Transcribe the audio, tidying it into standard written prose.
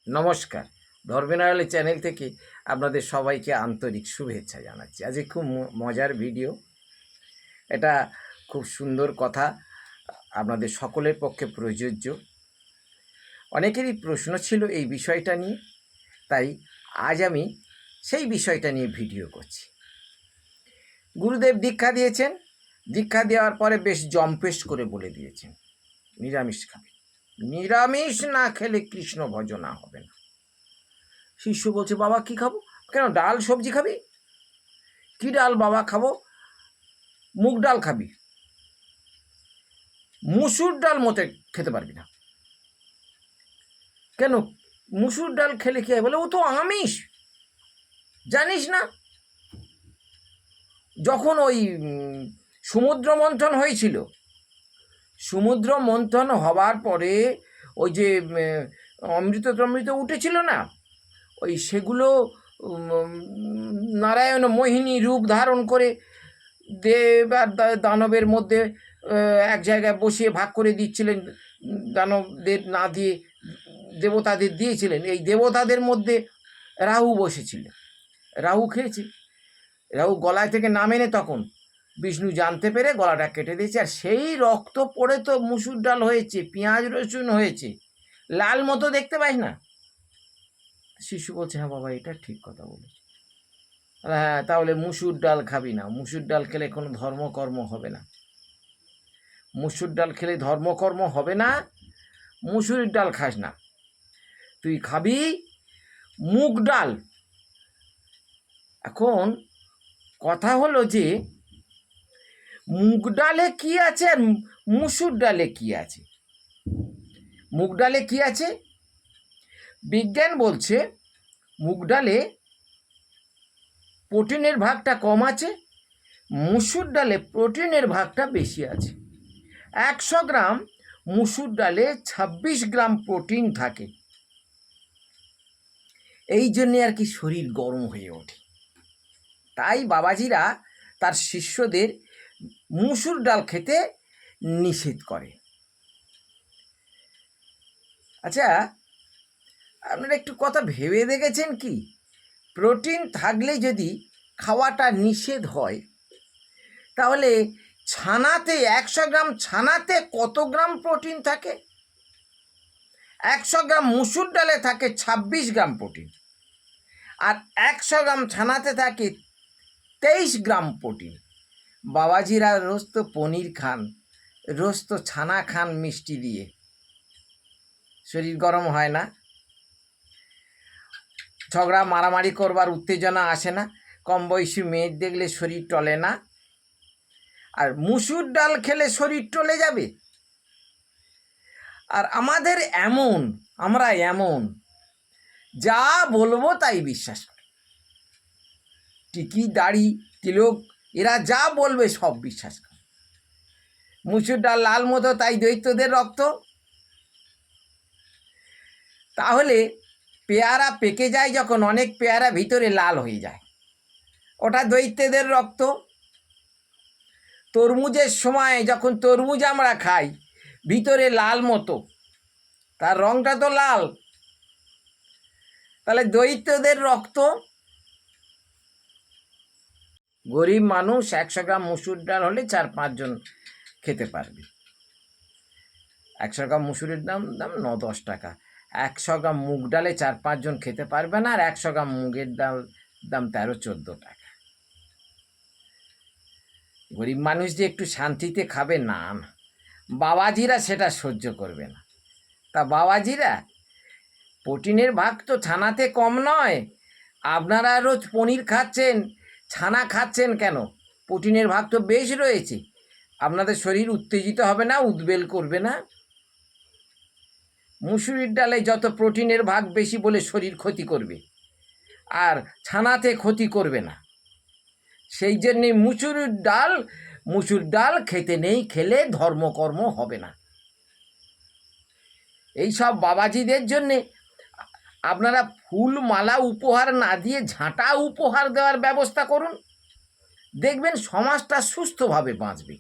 নমস্কার। ধর্মেনারায়ণ চ্যানেল থেকে আপনাদের সবাইকে আন্তরিক শুভেচ্ছা জানাচ্ছি। আজকে খুব মজার ভিডিও। এটা খুব সুন্দর কথা, আপনাদের সকলের পক্ষে প্রযোজ্য। অনেকেরই প্রশ্ন ছিল এই বিষয়টা নিয়ে, তাই আজ আমি সেই বিষয়টা নিয়ে ভিডিও করছি। গুরুদেব দীক্ষা দিয়েছেন, দীক্ষা দেওয়ার পরে বেশ জম্পেশ করে বলে দিয়েছেন নিরামিষ খাবে, নিরামিষ না খেলে কৃষ্ণ ভজনা হবে না। শিষ্য বলছে, বাবা কি খাবো? কেন, ডাল সবজি খাবি? কি ডাল বাবা খাবো? মুগ ডাল খাবি, মুসুর ডাল মতে খেতে পারবি না। কেন, মুসুর ডাল খেলে কি হয়? বলে, ও তো আমিষ, জানিস না? যখন ওই সমুদ্র মন্থন হয়েছিল, সমুদ্র মন্থন হবার পরে ওই যে অমৃত টমৃত উঠেছিল না, ওই সেগুলো নারায়ণ মোহিনী রূপ ধারণ করে দেব আর দানবের মধ্যে এক জায়গায় বসিয়ে ভাগ করে দিচ্ছিলেন। দানবদের না দিয়ে দেবতাদের দিয়েছিলেন। এই দেবতাদের মধ্যে রাহু বসেছিল, রাহু খেয়েছে। রাহু গলায় থেকে নামেনে তখন বিষ্ণু জানতে পেরে গলাটা কেটে দিয়েছে, আর সেই রক্ত পড়ে তো মুসুর ডাল হয়েছে, পেঁয়াজ রসুন হয়েছে, লাল মতো দেখতে পাই না। শিশু বলছে, হ্যাঁ বাবা, এটা ঠিক কথা বলেছে। হ্যাঁ, তাহলে মুসুর ডাল খাবি না। মুসুর ডাল খেলে কোনো ধর্মকর্ম হবে না। মুসুর ডাল খেলে ধর্মকর্ম হবে না। মুসুরির ডাল খাস না, তুই খাবি মুগ ডাল। এখন কথা হলো যে মুগ ডালে কি আছে আর মুসুর ডালে কি আছে? মুগ ডালে কি আছে? বিজ্ঞান বলছে মুগ ডালে প্রোটিনের ভাগটা কম আছে, মুসুর ডালে প্রোটিনের ভাগটা বেশি আছে। 100 গ্রাম মুসুর ডালে 26 গ্রাম প্রোটিন থাকে। এই জন্যে আর কি শরীর গরম হয়ে ওঠে। তাই বাবাজিরা তার শিষ্যদের মুসুর ডাল খেতে নিষেধ করে। আচ্ছা, আপনারা একটু কথা ভেবে দেখেছেন কি, প্রোটিন থাকলে যদি খাওয়াটা নিষেধ হয়, তাহলে ছানাতে 100 গ্রাম ছানাতে কত গ্রাম প্রোটিন থাকে? 100 গ্রাম মুসুর ডালে থাকে 26 গ্রাম প্রোটিন, আর 100 গ্রাম ছানাতে থাকে 23 গ্রাম প্রোটিন। বাবাজিরা রোজ তো পনির খান, রোজ তো ছানা খান মিষ্টি দিয়ে, শরীর গরম হয় না? ঝগড়া মারামারি করবার উত্তেজনা আসে না? কম বয়সী মেয়ের দেখলে শরীর টলে না? আর মুসুর ডাল খেলে শরীর টলে যাবে? আর আমরা এমন যা বলবো তাই বিশ্বাস করে। টিকি, দাড়ি, তিলক, এরা যা বলবে সব বিশ্বাস করে। মুসুর ডাল লাল মতো, তাই দৈত্যদের রক্ত। তাহলে পেয়ারা পেকে যায় যখন, অনেক পেয়ারা ভিতরে লাল হয়ে যায়, ওটা দৈত্যদের রক্ত। তরমুজের সময় যখন তরমুজ আমরা খাই, ভিতরে লাল মতো, তার রংটা তো লাল, তাহলে দৈত্যদের রক্ত। গরিব মানুষ 100 গ্রাম মুসুর ডাল হলে 4-5 জন খেতে পারবে। 100 গ্রাম মুসুরের দাম 9-10 টাকা। 100 গ্রাম মুগ ডালে 4-5 জন খেতে পারবে না, আর 100 গ্রাম মুগের দাম 13-14 টাকা। গরিব মানুষ যে একটু শান্তিতে খাবে, না না, বাবাজিরা সেটা সহ্য করবে না। তা বাবাজিরা, প্রোটিনের ভাগ তো ছানাতে কম নয়। আপনারা রোজ পনির খাচ্ছেন, ছানা খাচ্ছেন কেন? প্রোটিনের ভাগ তো বেশ রয়েছে। আপনাদের শরীর উত্তেজিত হবে না, উদ্বেল করবে না? মুসুরির ডালে যত প্রোটিনের ভাগ বেশি বলে শরীর ক্ষতি করবে, আর ছানাতে ক্ষতি করবে না। সেই জন্যে মুসুর ডাল খেতে নেই, খেলে ধর্মকর্ম হবে না। এইসব বাবাজিদের জন্যে আপনারা ফুল মালা উপহার না দিয়ে ঝাঁটা উপহার দেওয়ার ব্যবস্থা করুন, দেখবেন সমাজটা সুস্থভাবে বাঁচবে।